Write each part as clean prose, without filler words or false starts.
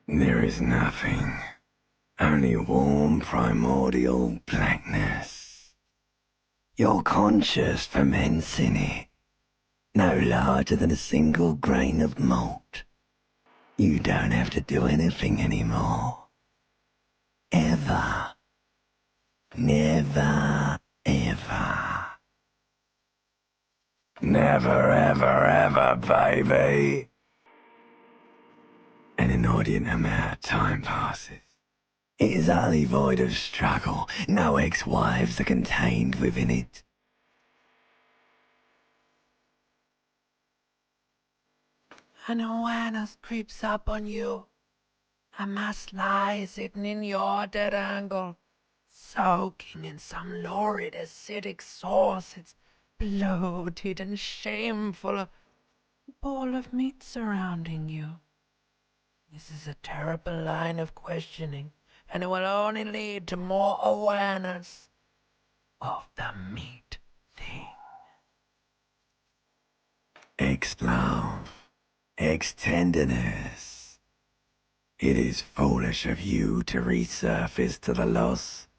There is nothing. Only warm primordial blackness. Your conscious ferments in it, no larger than a single grain of malt. You don't have to do anything anymore. Ever. Never, ever. Never, ever, ever, baby. An inordinate amount of time passes. It is utterly void of struggle. No ex-wives are contained within it. An awareness creeps up on you. A mass lies hidden in your dead angle, soaking in some lurid acidic sauce. It's bloated and shameful, a ball of meat surrounding you. This is a terrible line of questioning, and it will only lead to more awareness of the meat thing. Ex-love, ex-tenderness. It is foolish of you to resurface to the loss.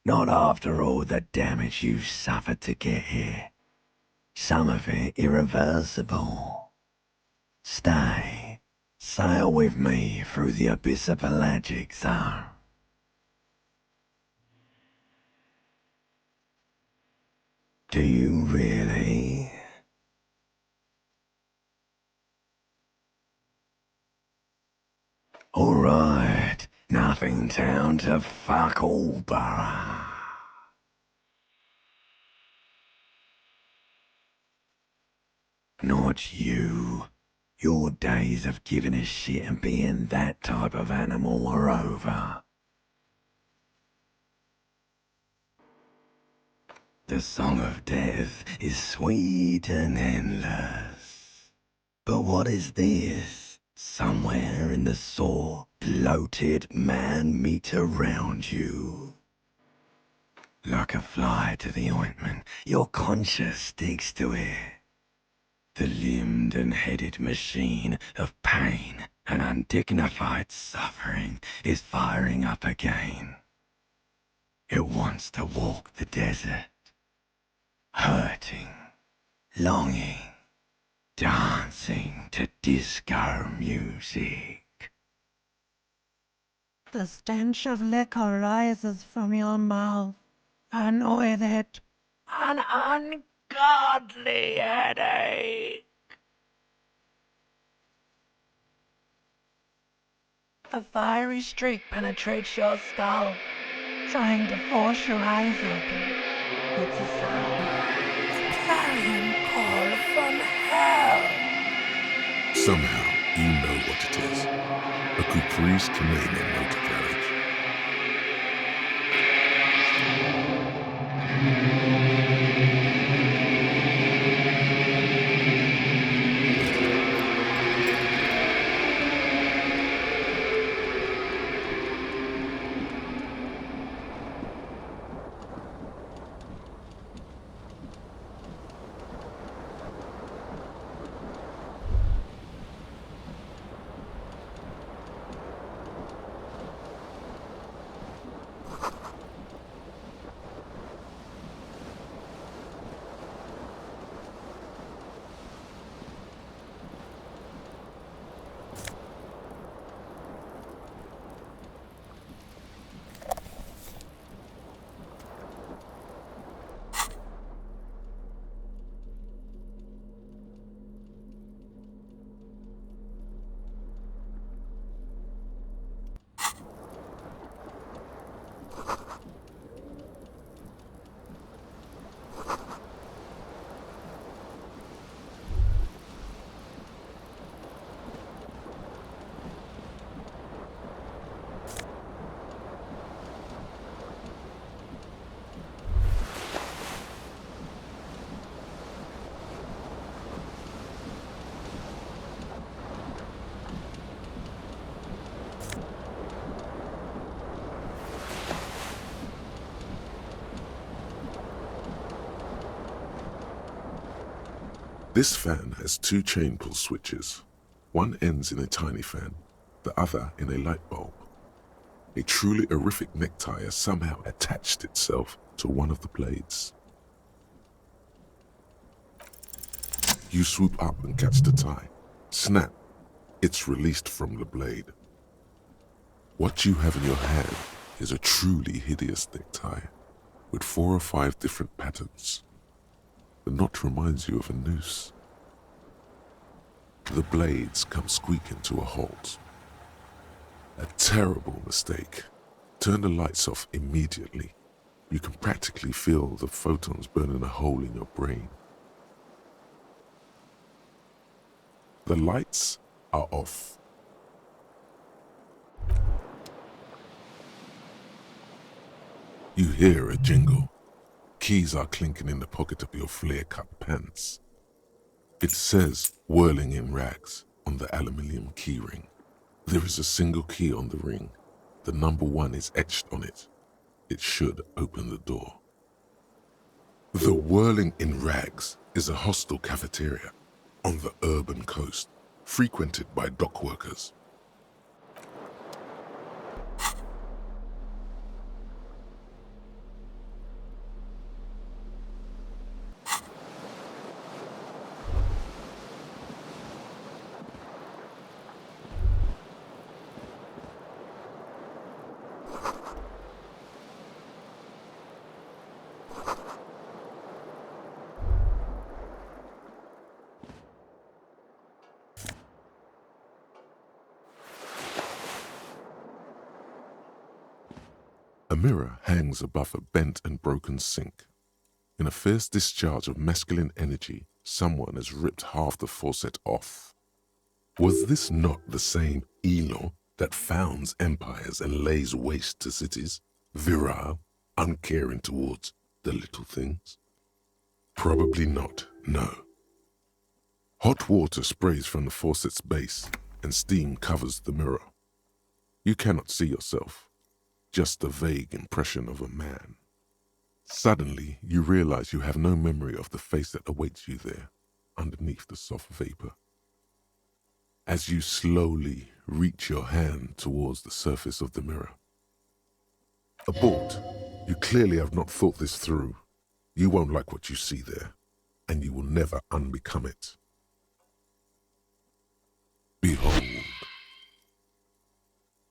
Not after all the damage you suffered to get here. Some of it irreversible. Stay. Sail with me through the abyss of pelagic zone. Do you really? Alright, nothing down to fuck all, Barra. Not you. Your days of giving a shit and being that type of animal are over. The song of death is sweet and endless. But what is this? Somewhere in the sore, bloated man-meat around you. Like a fly to the ointment, your conscience sticks to it. The limbed and headed machine of pain and undignified suffering is firing up again. It wants to walk the desert, hurting, longing, dancing to disco music. The stench of liquor rises from your mouth, and with it, an ungodly headache. A fiery streak penetrates your skull, trying to force your eyes open. It's a sound, a clarion call from hell. Somehow, you know what it is. A caprice to name a motor carriage. This fan has two chain pull switches. One ends in a tiny fan, the other in a light bulb. A truly horrific necktie has somehow attached itself to one of the blades. You swoop up and catch the tie. Snap! It's released from the blade. What you have in your hand is a truly hideous necktie with 4 or 5 different patterns. The knot reminds you of a noose. The blades come squeaking to a halt. A terrible mistake. Turn the lights off immediately. You can practically feel the photons burning a hole in your brain. The lights are off. You hear a jingle. Keys are clinking in the pocket of your flare-cut pants. It says "whirling in rags" on the aluminium keyring. There is a single key on the ring. The number 1 is etched on it. It should open the door. The Whirling in Rags is a hostel cafeteria on the urban coast, frequented by dock workers. A mirror hangs above a bent and broken sink. In a fierce discharge of masculine energy, someone has ripped half the faucet off. Was this not the same Elo that founds empires and lays waste to cities, virile, uncaring towards the little things? Probably not, no. Hot water sprays from the faucet's base, and steam covers the mirror. You cannot see yourself. Just a vague impression of a man. Suddenly, you realize you have no memory of the face that awaits you there, underneath the soft vapor. As you slowly reach your hand towards the surface of the mirror. Abort. You clearly have not thought this through. You won't like what you see there, and you will never unbecome it. Behold.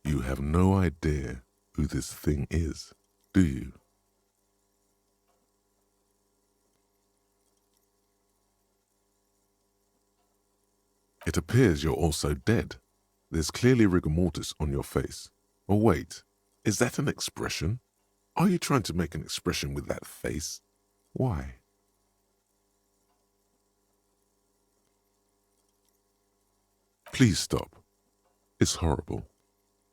You have no idea who this thing is, do you? It appears you're also dead. There's clearly rigor mortis on your face. Or wait, is that an expression? Are you trying to make an expression with that face? Why? Please stop. It's horrible.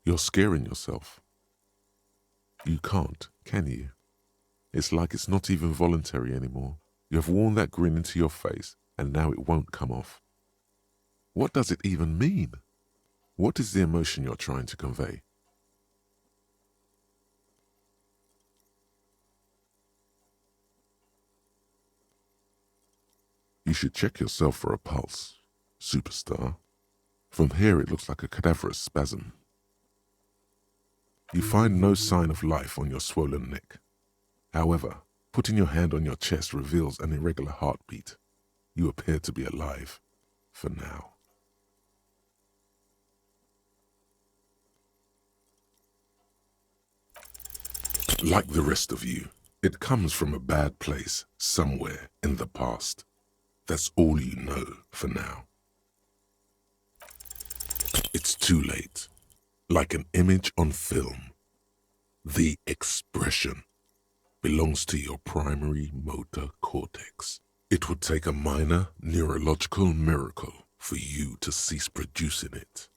You're scaring yourself. You can't, can you? It's like it's not even voluntary anymore. You have worn that grin into your face, and now it won't come off. What does it even mean? What is the emotion you're trying to convey? You should check yourself for a pulse, superstar. From here it looks like a cadaverous spasm. You find no sign of life on your swollen neck. However, putting your hand on your chest reveals an irregular heartbeat. You appear to be alive, for now. Like the rest of you, it comes from a bad place somewhere in the past. That's all you know for now. It's too late. Like an image on film. The expression belongs to your primary motor cortex. It would take a minor neurological miracle for you to cease producing it.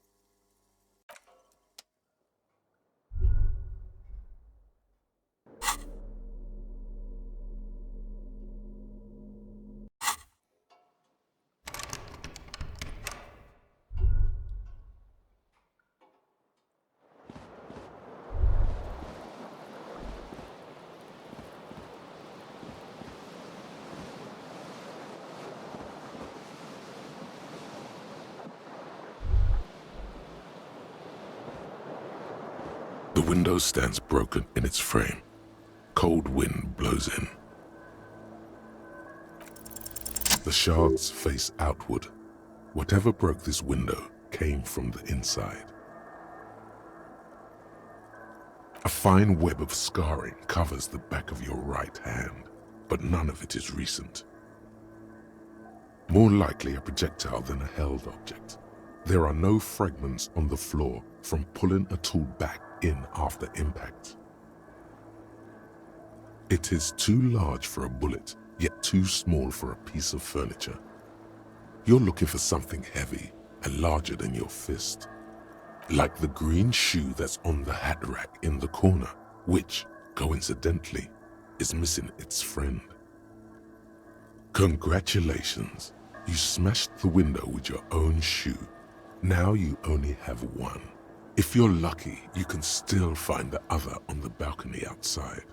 The window stands broken in its frame. Cold wind blows in. The shards face outward. Whatever broke this window came from the inside. A fine web of scarring covers the back of your right hand, but none of it is recent. More likely a projectile than a held object. There are no fragments on the floor from pulling a tool back in after impact. It is too large for a bullet, yet too small for a piece of furniture. You're looking for something heavy and larger than your fist. Like the green shoe that's on the hat rack in the corner, which, coincidentally, is missing its friend. Congratulations, you smashed the window with your own shoe. Now you only have one. If you're lucky, you can still find the other on the balcony outside.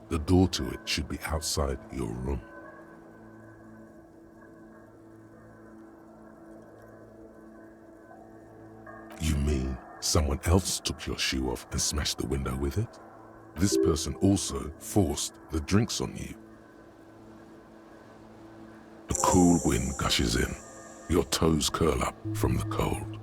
The door to it should be outside your room. You mean someone else took your shoe off and smashed the window with it? This person also forced the drinks on you. A cool wind gushes in. Your toes curl up from the cold.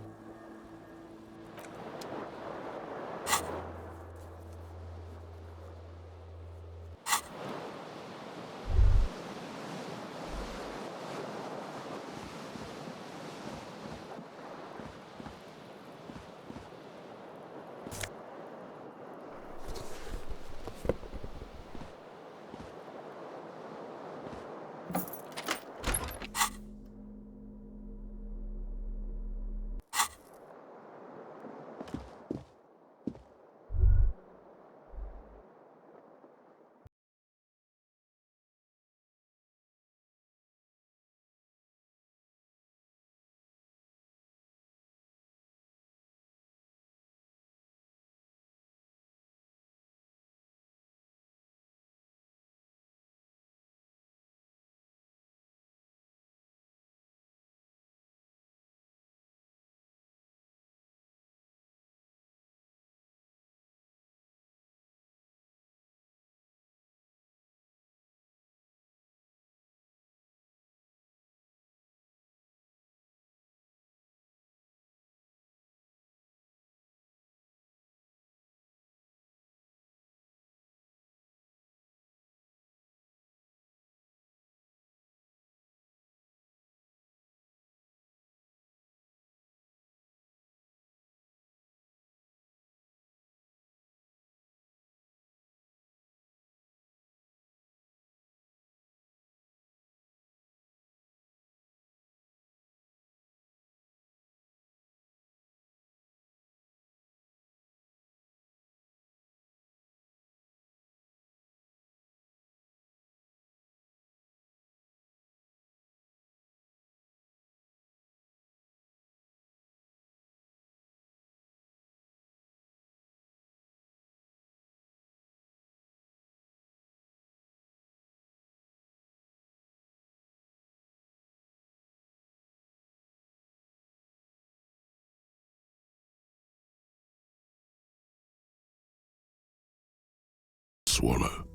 Swallow.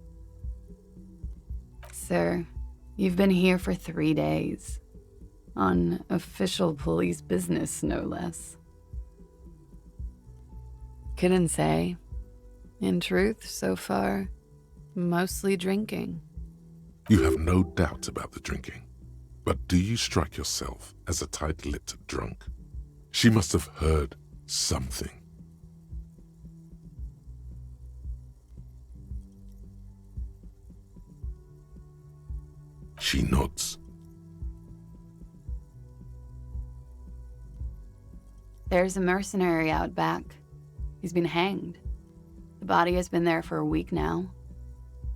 Sir, you've been here for 3 days. On official police business, no less. Couldn't say. In truth, so far, mostly drinking. You have no doubt about the drinking. But do you strike yourself as a tight-lipped drunk? She must have heard something. She nods. There's a mercenary out back. He's been hanged. The body has been there for a week now.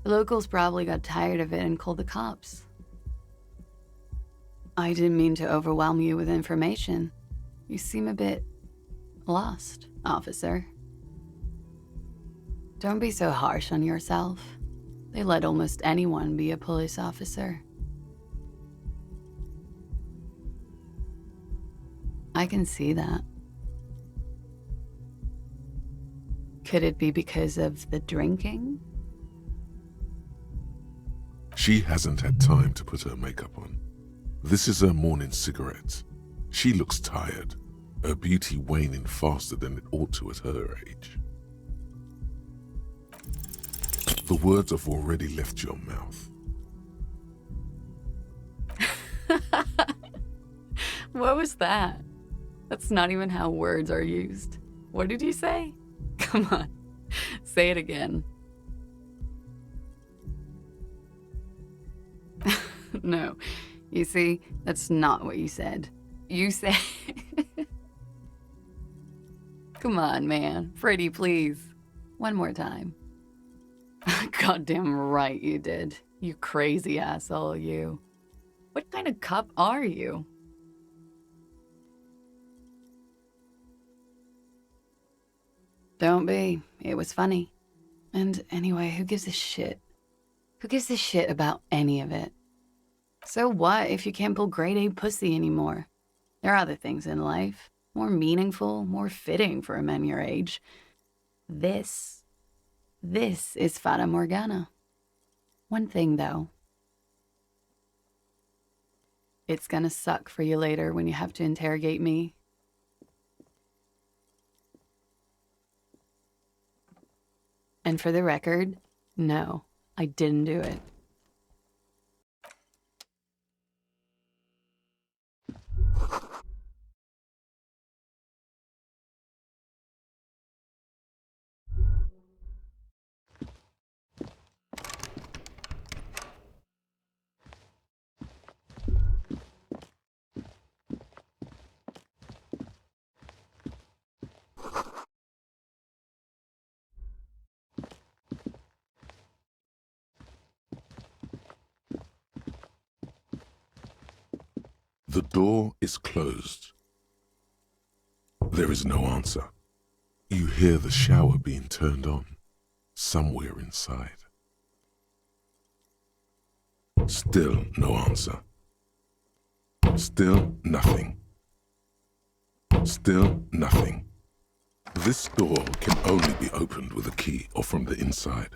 The locals probably got tired of it and called the cops. I didn't mean to overwhelm you with information. You seem a bit lost, officer. Don't be so harsh on yourself. They let almost anyone be a police officer. I can see that. Could it be because of the drinking? She hasn't had time to put her makeup on. This is her morning cigarette. She looks tired, her beauty waning faster than it ought to at her age. The words have already left your mouth. What was that? That's not even how words are used. What did you say? Come on, say it again. No, you see, that's not what you said. You said... Come on, man. Freddie, please. One more time. Goddamn right you did. You crazy asshole, you. What kind of cup are you? Don't be. It was funny. And anyway, who gives a shit? Who gives a shit about any of it? So what if you can't pull grade A pussy anymore? There are other things in life, more meaningful, more fitting for a man your age. This is Fata Morgana. One thing, though. It's gonna suck for you later when you have to interrogate me. And for the record, no, I didn't do it. The door is closed. There is no answer. You hear the shower being turned on, somewhere inside. Still no answer. Still nothing. Still nothing. This door can only be opened with a key or from the inside.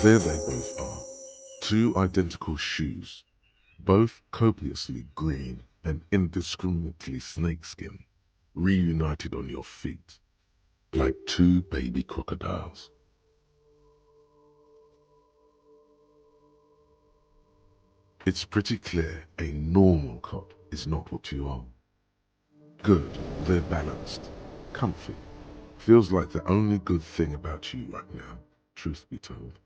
There they both are, two identical shoes, both copiously green and indiscriminately snakeskin, reunited on your feet, like two baby crocodiles. It's pretty clear a normal cop is not what you are. Good, they're balanced, comfy. Feels like the only good thing about you right now, truth be told.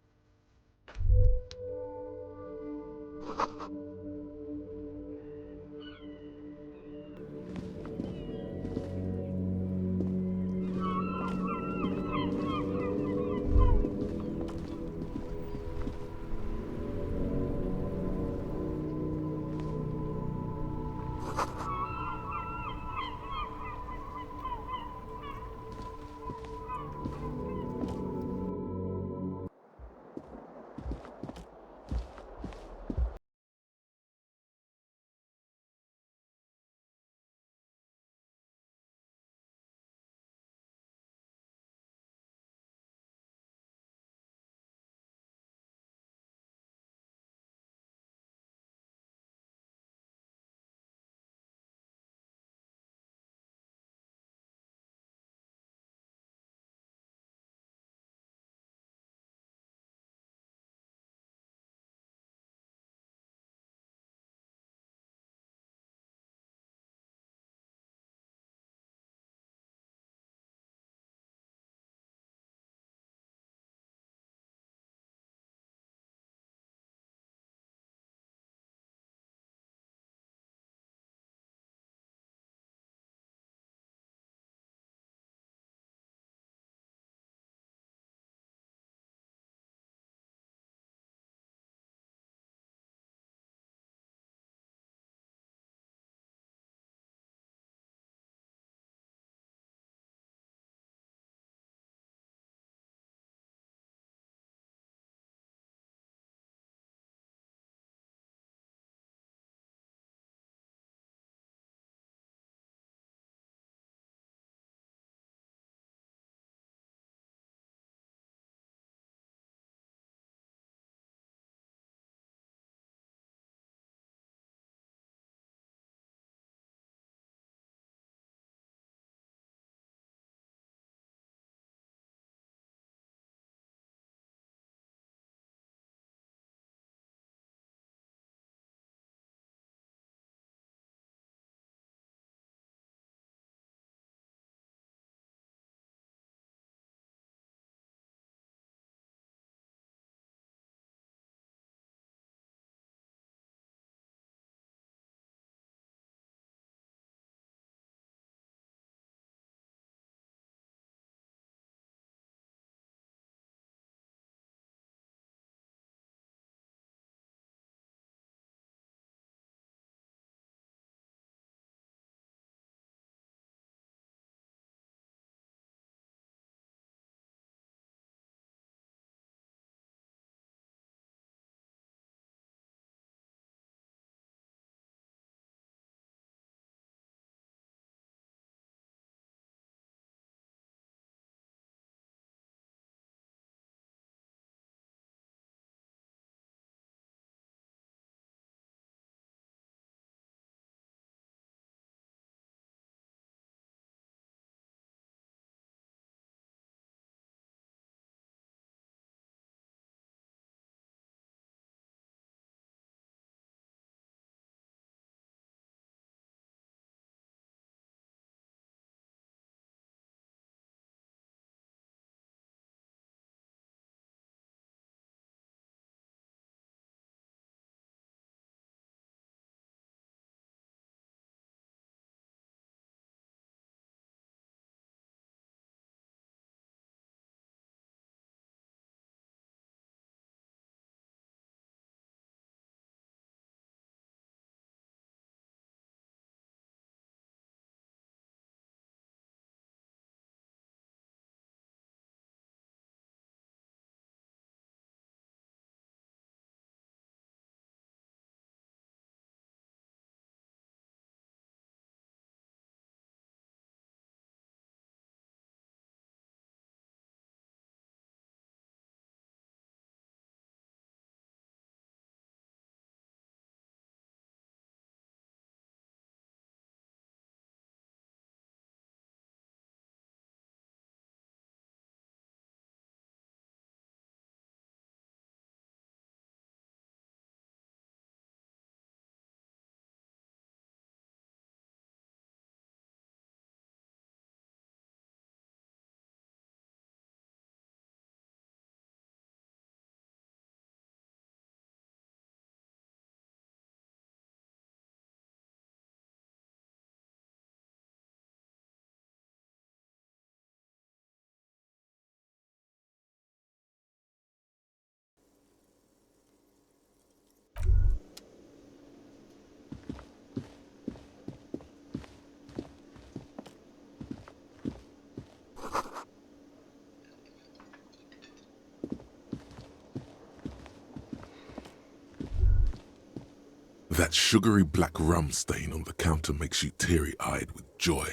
That sugary black rum stain on the counter makes you teary-eyed with joy.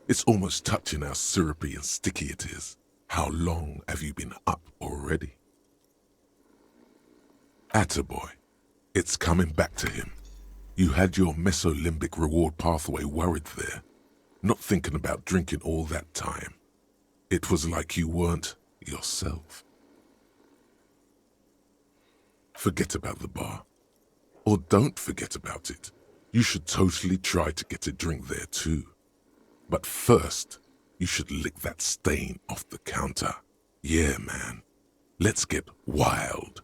It's almost touching how syrupy and sticky it is. How long have you been up already? Attaboy. It's coming back to him. You had your mesolimbic reward pathway worried there, not thinking about drinking all that time. It was like you weren't yourself. Forget about the bar. Or don't forget about it. You should totally try to get a drink there too. But first, you should lick that stain off the counter. Yeah, man. Let's get wild.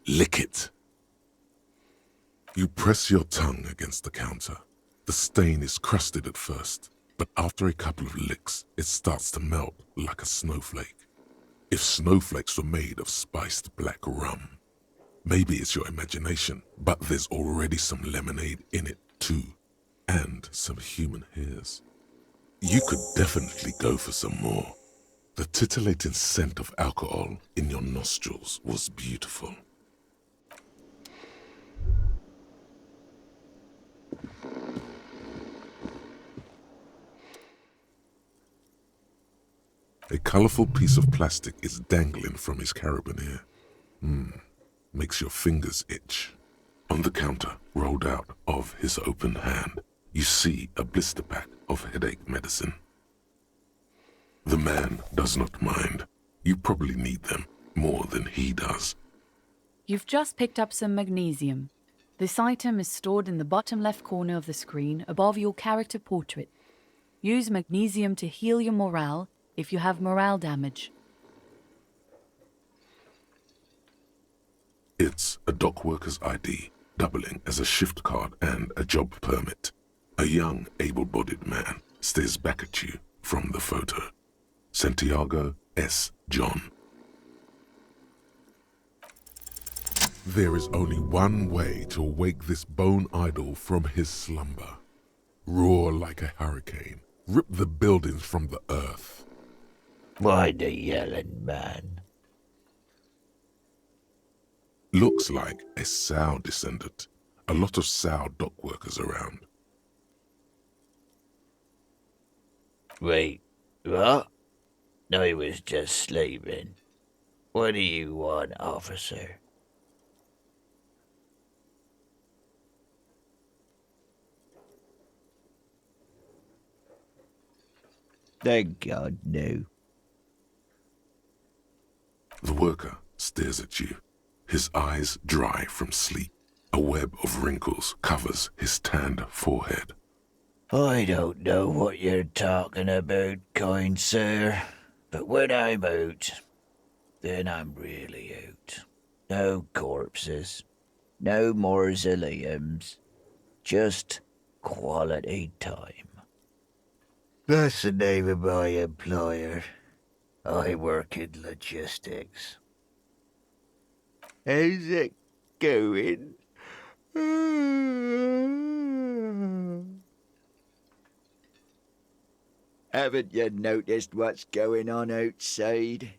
Lick it. You press your tongue against the counter. The stain is crusted at first, but after a couple of licks, it starts to melt like a snowflake. If snowflakes were made of spiced black rum. Maybe it's your imagination, but there's already some lemonade in it too, and some human hairs. You could definitely go for some more. The titillating scent of alcohol in your nostrils was beautiful. A colorful piece of plastic is dangling from his carabiner. Makes your fingers itch. On the counter, rolled out of his open hand, you see a blister pack of headache medicine. The man does not mind. You probably need them more than he does. You've just picked up some magnesium. This item is stored in the bottom left corner of the screen above your character portrait. Use magnesium to heal your morale if you have morale damage. It's a dock worker's ID, doubling as a shift card and a job permit. A young, able-bodied man stares back at you from the photo. Santiago S. John. There is only one way to awake this bone idol from his slumber. Roar like a hurricane. Rip the buildings from the earth. Why the yelling, man? Looks like a Sao descendant. A lot of Sao dock workers around. Wait, what? I was just sleeping. What do you want, officer? Thank God, no. The worker stares at you, his eyes dry from sleep. A web of wrinkles covers his tanned forehead. I don't know what you're talking about, kind sir, but when I'm out, then I'm really out. No corpses, no mausoleums, just quality time. That's the name of my employer. I work in logistics. How's it going? Haven't you noticed what's going on outside?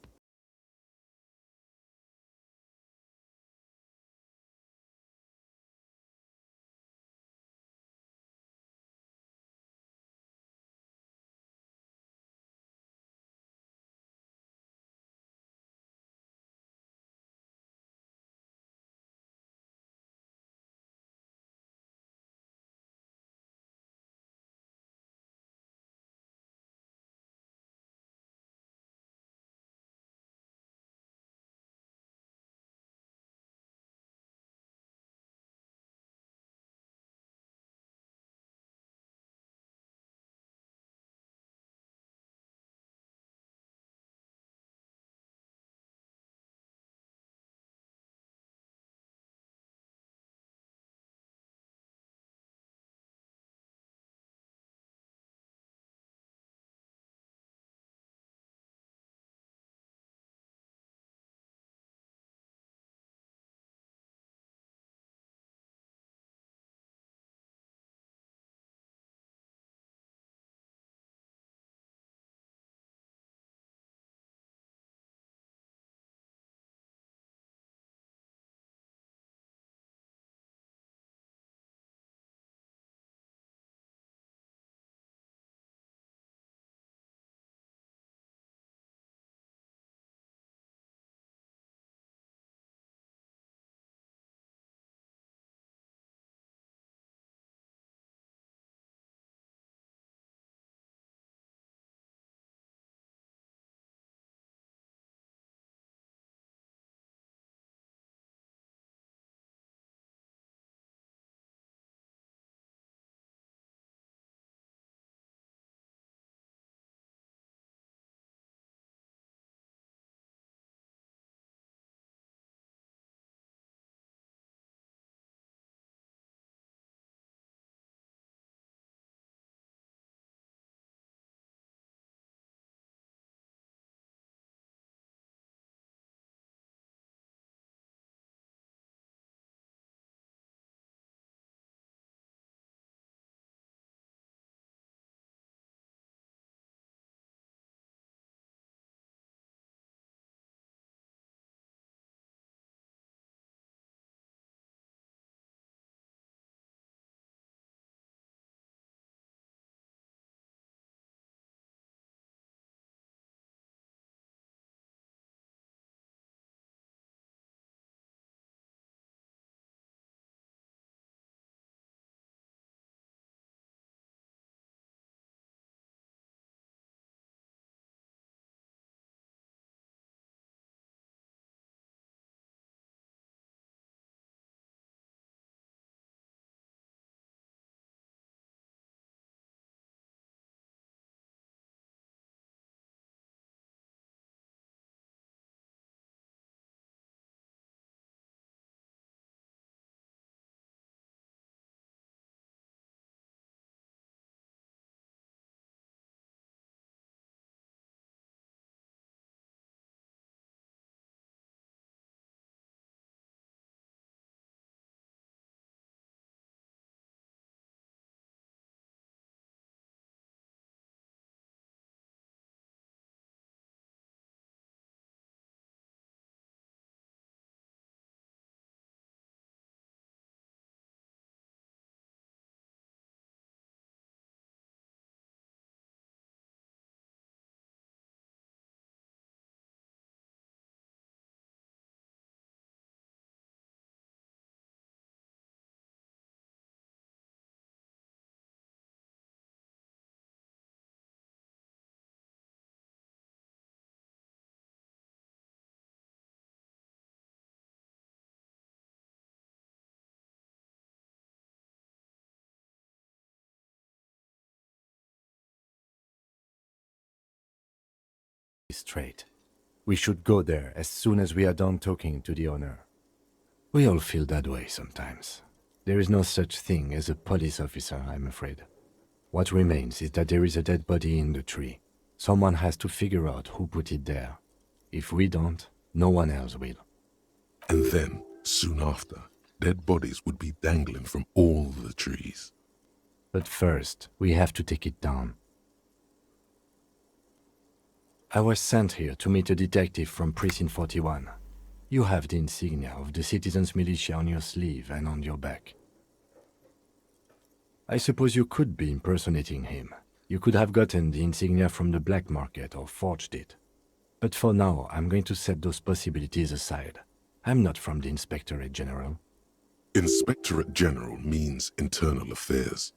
straight. We should go there as soon as we are done talking to the owner. We all feel that way sometimes. There is no such thing as a police officer, I'm afraid. What remains is that there is a dead body in the tree. Someone has to figure out who put it there. If we don't, no one else will. And then, soon after, dead bodies would be dangling from all the trees. But first, we have to take it down. I was sent here to meet a detective from Precinct 41. You have the insignia of the Citizens Militia on your sleeve and on your back. I suppose you could be impersonating him. You could have gotten the insignia from the black market or forged it. But for now, I'm going to set those possibilities aside. I'm not from the Inspectorate General. Inspectorate General means Internal Affairs.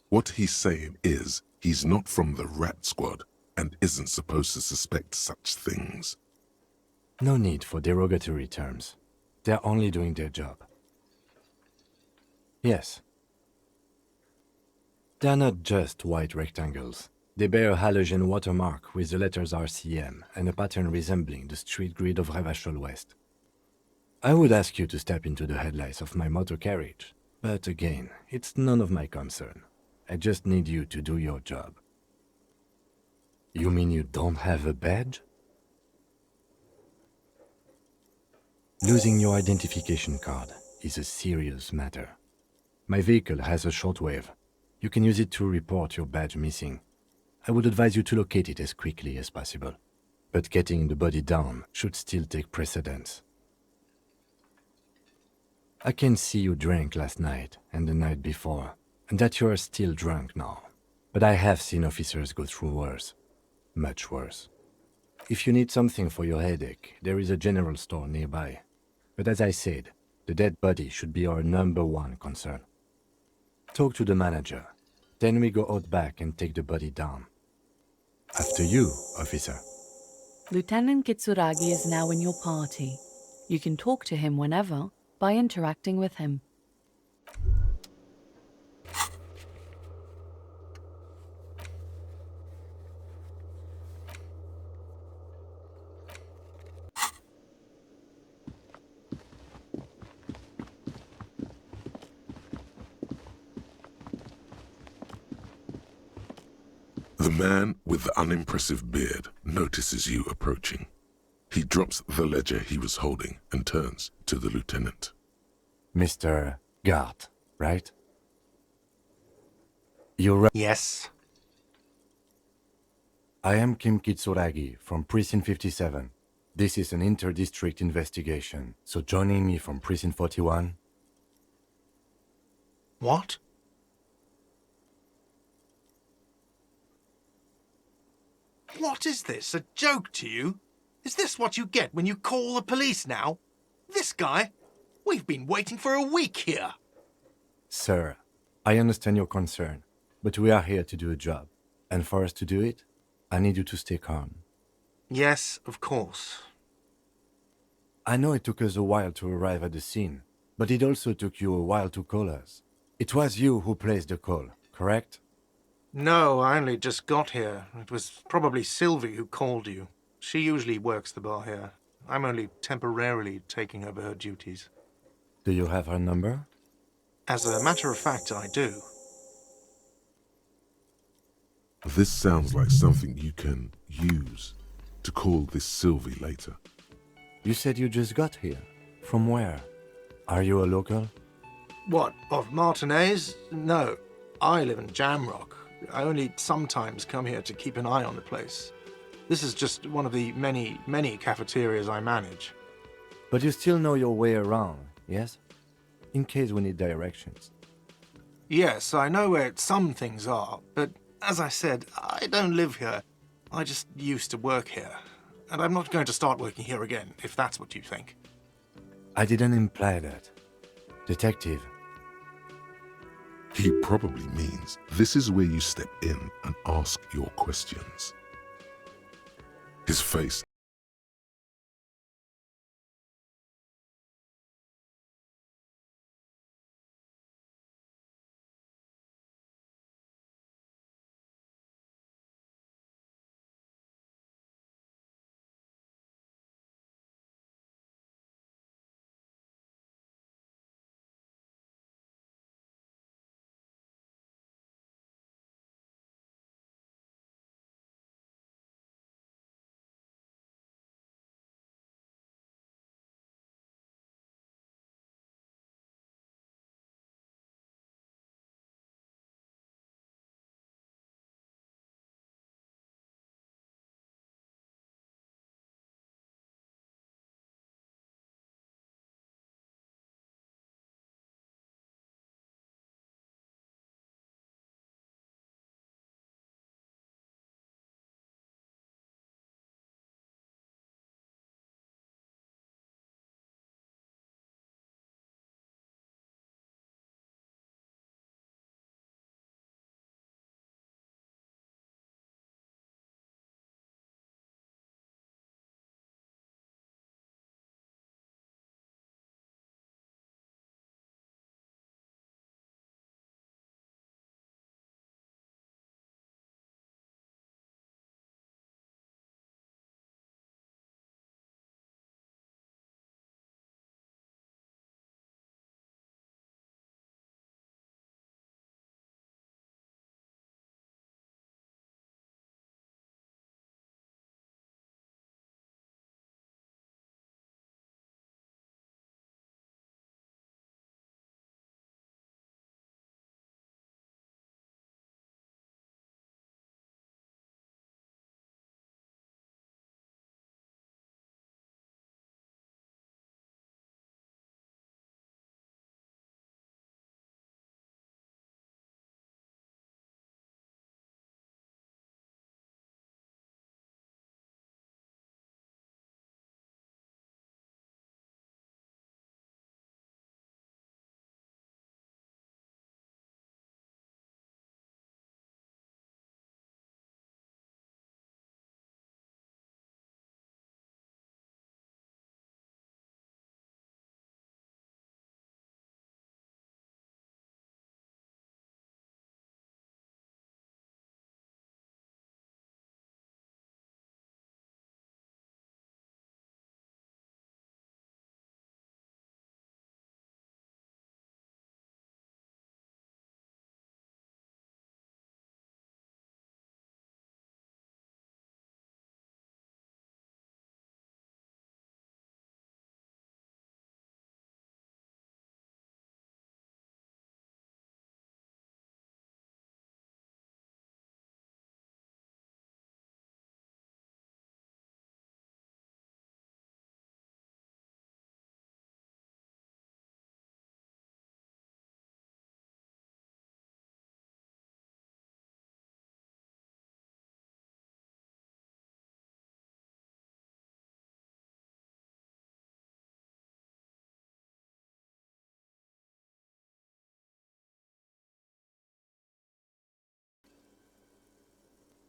What he's saying is he's not from the Rat Squad and isn't supposed to suspect such things. No need for derogatory terms. They're only doing their job. Yes. They're not just white rectangles. They bear a halogen watermark with the letters RCM and a pattern resembling the street grid of Revachol West. I would ask you to step into the headlights of my motor carriage, but again, it's none of my concern. I just need you to do your job. You mean you don't have a badge? Losing your identification card is a serious matter. My vehicle has a shortwave. You can use it to report your badge missing. I would advise you to locate it as quickly as possible. But getting the body down should still take precedence. I can see you drank last night and the night before, and that you are still drunk now. But I have seen officers go through worse. Much worse. If you need something for your headache, there is a general store nearby. But as I said, the dead body should be our #1 concern. Talk to the manager. Then we go out back and take the body down. After you, officer. Lieutenant Kitsuragi is now in your party. You can talk to him whenever by interacting with him. The man with the unimpressive beard notices you approaching. He drops the ledger he was holding and turns to the lieutenant. Mr. Gart, right? You're Yes. I am Kim Kitsuragi from Precinct 57. This is an inter-district investigation, so joining me from Precinct 41... What? What is this? A joke to you? Is this what you get when you call the police now? This guy? We've been waiting for a week here. Sir, I understand your concern, but we are here to do a job. And for us to do it, I need you to stay calm. Yes, of course. I know it took us a while to arrive at the scene, but it also took you a while to call us. It was you who placed the call, correct? No, I only just got here. It was probably Sylvie who called you. She usually works the bar here. I'm only temporarily taking over her duties. Do you have her number? As a matter of fact, I do. This sounds like something you can use to call this Sylvie later. You said you just got here. From where? Are you a local? What, of Martinez? No, I live in Jamrock. I only sometimes come here to keep an eye on the place. This is just one of the many, many cafeterias I manage. But you still know your way around, yes? In case we need directions. Yes, I know where some things are, but as I said, I don't live here. I just used to work here. And I'm not going to start working here again, if that's what you think. I didn't imply that. Detective. He probably means this is where you step in and ask your questions. His face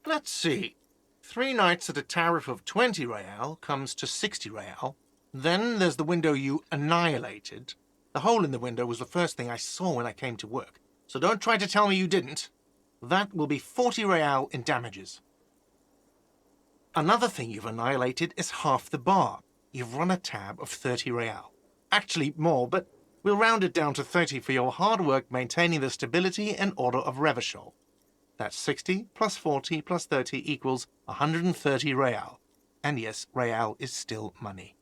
Let's see. 3 nights at a tariff of 20 real comes to 60 real. Then there's the window you annihilated. The hole in the window was the first thing I saw when I came to work. So don't try to tell me you didn't. That will be 40 real in damages. Another thing you've annihilated is half the bar. You've run a tab of 30 real. Actually more, but we'll round it down to 30 for your hard work maintaining the stability and order of Revachol. That's 60 plus 40 plus 30 equals 130 real. And yes, real is still money.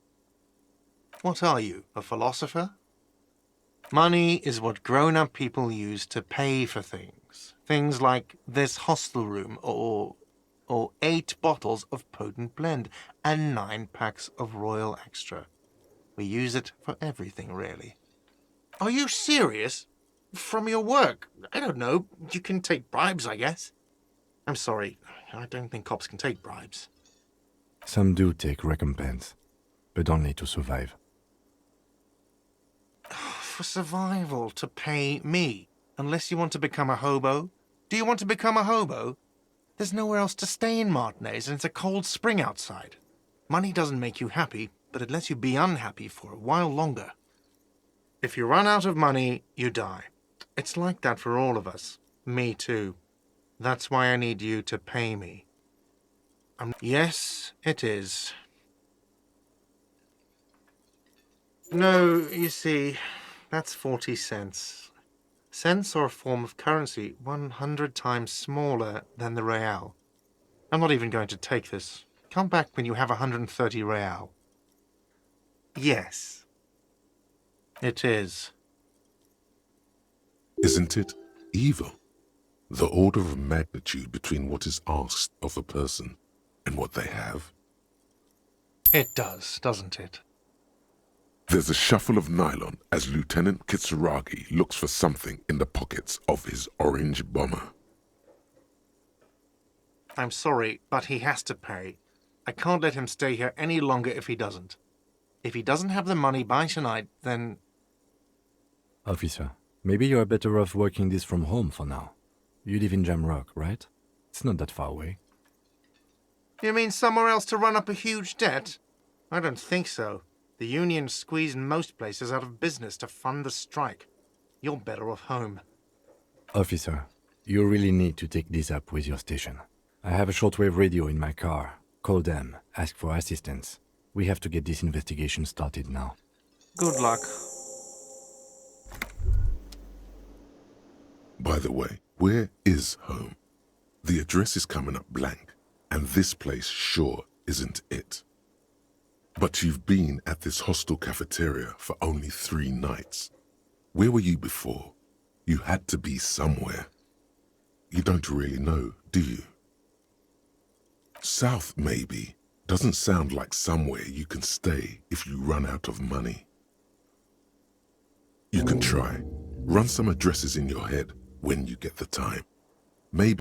What are you, a philosopher? Money is what grown-up people use to pay for things. Things like this hostel room or 8 bottles of potent blend and 9 packs of Royal Extra. We use it for everything, really. Are you serious? From your work? I don't know. You can take bribes, I guess. I'm sorry. I don't think cops can take bribes. Some do take recompense, but only to survive. For survival, to pay me. Unless you want to become a hobo. Do you want to become a hobo? There's nowhere else to stay in Martinez, and it's a cold spring outside. Money doesn't make you happy, but it lets you be unhappy for a while longer. If you run out of money, you die. It's like that for all of us. Me too. That's why I need you to pay me. Yes, it is. No, you see, that's 40 cents. Cents are a form of currency 100 times smaller than the real. I'm not even going to take this. Come back when you have 130 real. Yes. It is. Isn't it evil? The order of magnitude between what is asked of a person and what they have? It does, doesn't it? There's a shuffle of nylon as Lieutenant Kitsuragi looks for something in the pockets of his orange bomber. I'm sorry, but he has to pay. I can't let him stay here any longer if he doesn't. If he doesn't have the money by tonight, then... Officer, maybe you're better off working this from home for now. You live in Jamrock, right? It's not that far away. You mean somewhere else to run up a huge debt? I don't think so. The union squeezed most places out of business to fund the strike. You're better off home. Officer, you really need to take this up with your station. I have a shortwave radio in my car. Call them, ask for assistance. We have to get this investigation started now. Good luck. By the way, where is home? The address is coming up blank, and this place sure isn't it. But you've been at this hostel cafeteria for only 3 nights. Where were you before? You had to be somewhere. You don't really know, do you? South, maybe, doesn't sound like somewhere you can stay if you run out of money. You can try. Run some addresses in your head when you get the time. Maybe...